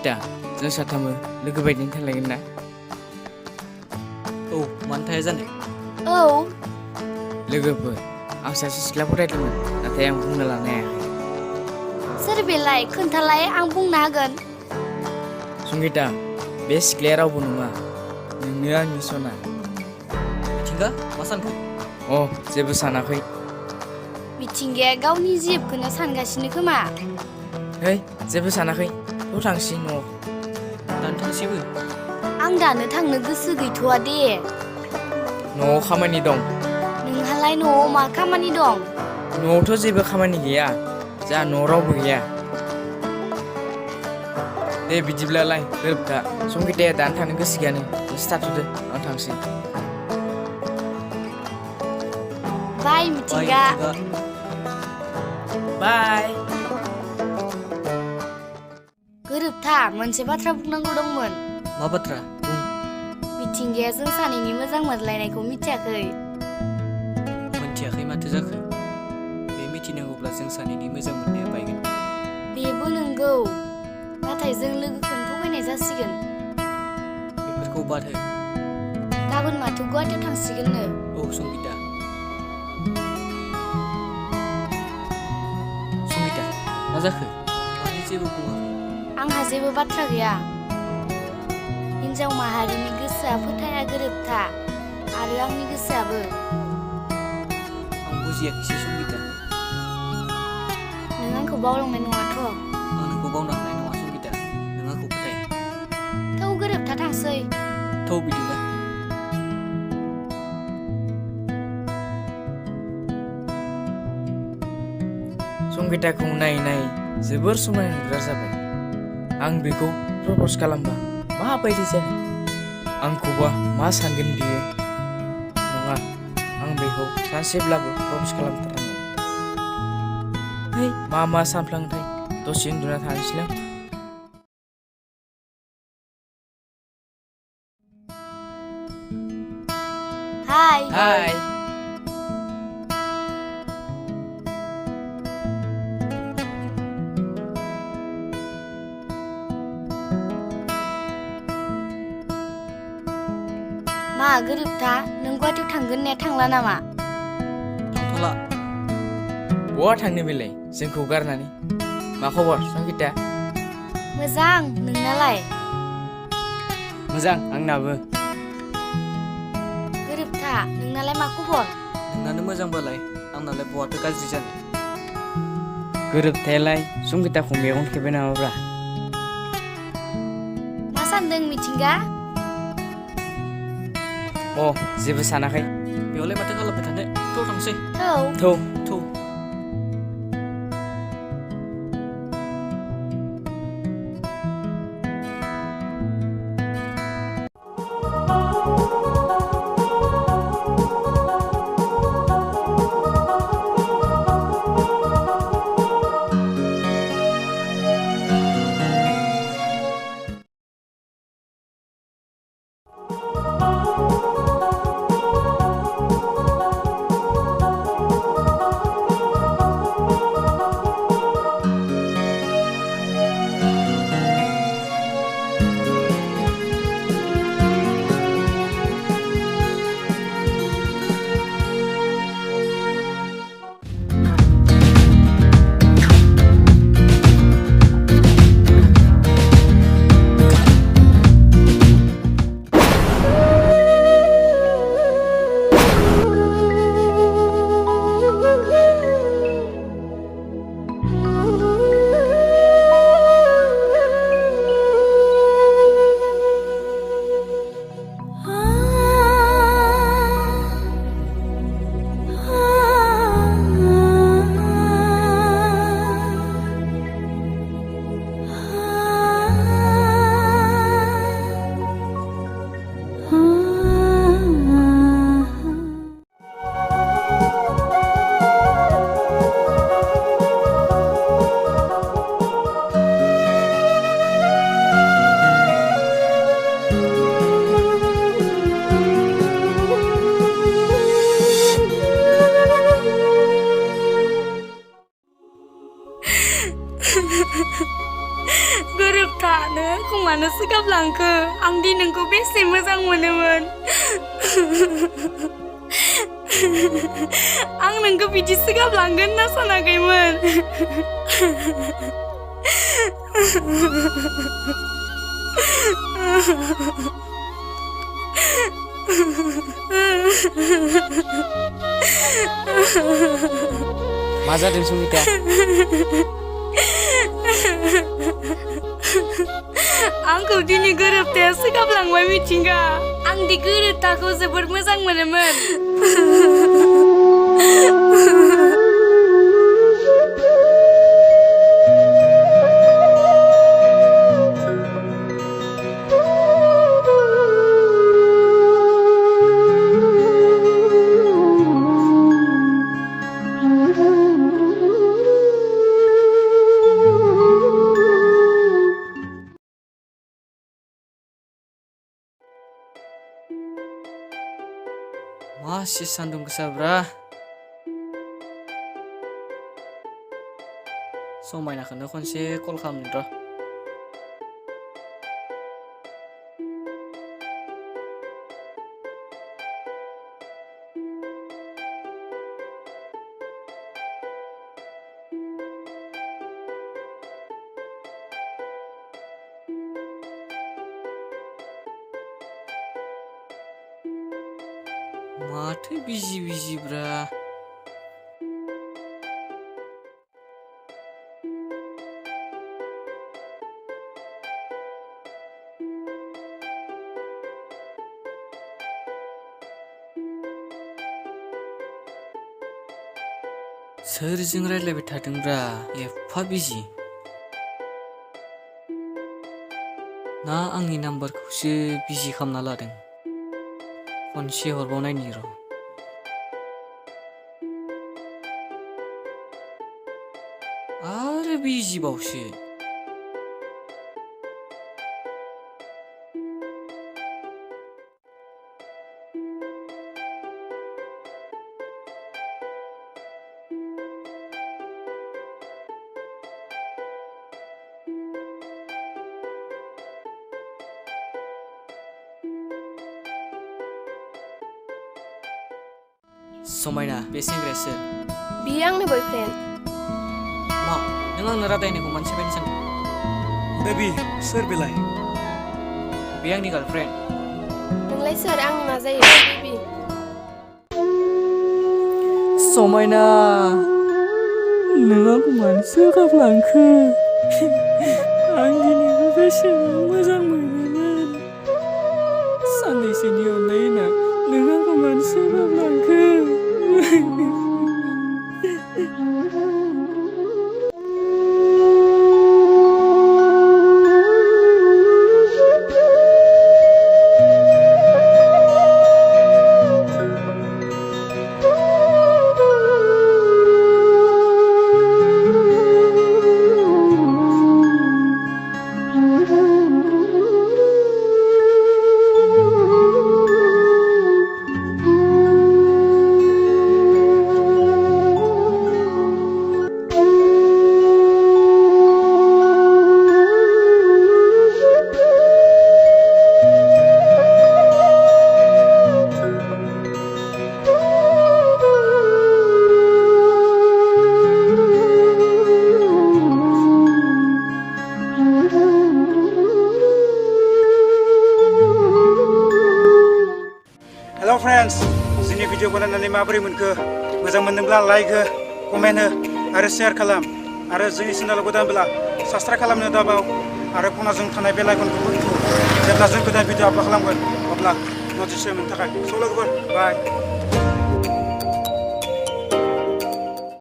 संगिता जों साथामबो लोगो बायदिनो थालायगोन ना? औ मानो थाया जानो? औ लोगोफोर आं सासे सिख्ला फरायदोंमोन नाथाय आं बुंनो लानो हायाखै। सोर बेलाय खोन्थालाय आं बुंनो हागोन। संगिता बे सिख्लाया रावबो नङा नोंनो आंनि सना। मिथिंगा मा सानखो? अ जेबो सानाखै। मिथिंगाया गावनि जिबखौनो सानगासिनो खोमा। है जेबो सानाखै थ' थांसै न'आव। दानो थांसैबो। आं दानो थांनो गोसो गैथ'वा दे। न'आव खामानि दं। नोंहालाय न'आव मा खामानि दं? न'आवथ' जेबो खामानि गैया जोंहा न'आव रावबो गैया। दे बिदिब्लालाय गोरोबथा संगिताया दानो थांनो गोसो गैयानो नोंसोर थाथ'दो आं थांसै। बाय बाय मिथिंगा। बाय। गोरोबथा मोनसे बाथ्रा बुंनांगौ दंमोन। मा बाथ्रा बुं। मिथिंगाया जों सानैनि मोजां मोनलायनायखौ मिथियाखै। मोनथियाखै माथो जाखो? बे मिथिनांगौब्ला जों सानैनि मोजां मोननाया बायगोन। बेबो नंगौ नाथाय जों लोगोखौनो थगायनाय जासिगोन। बेफोरखौ बाद हो। गाबोन माथो गुवाहाटियाव थांसिगोननो। औ संगिता। संगिता मा जाखो? मानो जेबो बुङाखै? आंहा जेबो बाथ्रा गैया। हिन्जाव माहारिनि गोसोआ फोथाया गोरोबथा आरो आंनि गोसोआबो। आं बुजियाखैसै संगिता। नों आंखौ बावलांनाय नङाथ'? आं नोंखौ बावनो हानाय नङा संगिता। नों आंखौ फोथाय। थौ गोरोबथा थांसै। थौ बिदिब्ला। संगिताखौ नायै नायै जोबोर समायना नुग्रा जाबाय। आं बेखौ प्रप'ज खालामबा माबायदि जागोन? आंखौबा मा सानगोन बियो? नङा आं बेखौ सानसेब्लाबो प्रप'ज खालामथारनांगोन। है मा सानफ्लांथाय दसे उन्दुना थानोसैलां। हाय। हाय। मा गोरोबथा नों गुवाहाटियाव थांगोन होननाया थांला नामा? थांथ'ला। बहा थांनो बेलाय जोंखौ गारनानै? मा खबर संगिता? मोजां नोंनालाय? मोजां आंनाबो। गोरोबथा नोंनालाय मा खबर? नोंनानो मोजांबालाय आंनालाय बहाथो गाज्रि जानो? गोरोबथायालाय संगिताखौ मेगन खेबबाय नामाब्रा? मा सानदों मिथिंगा? अ जेबो सानाखै। बेयावलाय माथो खालामबाय थानो? थौ थांसै। थौ। थौ। थौ। सोगाबलांखो आं दि नोंखौ बेसे मोजां मोनोमोन आं नोंखौ बिदि सोगाबलांगोन होनना सानाखैमोन मा जादों संगिता? आंखौ दिनै गोरोबथाया सोगाबलांबाय मिथिंगा आं दि गोरोबथाखौ जोबोद मोजां मोनोमोन Masih sandung kesabra. समायनाखौनो खनसे कल खालामनो र'। माथो बिजि ब्रा। सोरजों रायज्लायबाय थादोंब्रा एफा बिजि? ना आंनि नाम्बारखौसो बिजि खालामना लादों? खनसे हरबावनायनि र'। आरो बिजिबावसो। समायना बे सेंग्राया सोर? बियो आंनि बयफ्रेन्ड। मा नों आंनो रादायनायखौ मानसि बायदि सानदों? बेबी सोर बेलाय? बे आंनि गार्लफ्रेन्ड। नोंलाय सोर? आंनि मा जायो? बेबी समायना नों आंखौ मानो सोगाबलांखो? आं दिनैबो बेसेबां मोजां मोनोमोन। साननैसोनि अननाय होनना नों आंखौ मानो सोगाबलांखो? हेलो फ्रेंड्स, जोंनि भिडिअखौ नायनानै माबोरै मोनखो? मोजां मोनदोंब्ला लाइक हो, कमेन्ट हो आरो शेयार खालाम। आरो जोंनि चेनेलाव गोदानब्ला साबस्क्राइब खालामनो दाबाव आरो खनाजों थानाय बेल आइकनखौबो थु। जेब्ला जों गोदान भिडिअ आपल'ड खालामगोन अब्ला नटिफिकेसन मोननो थाखाय। स' लोगोफोर बाय।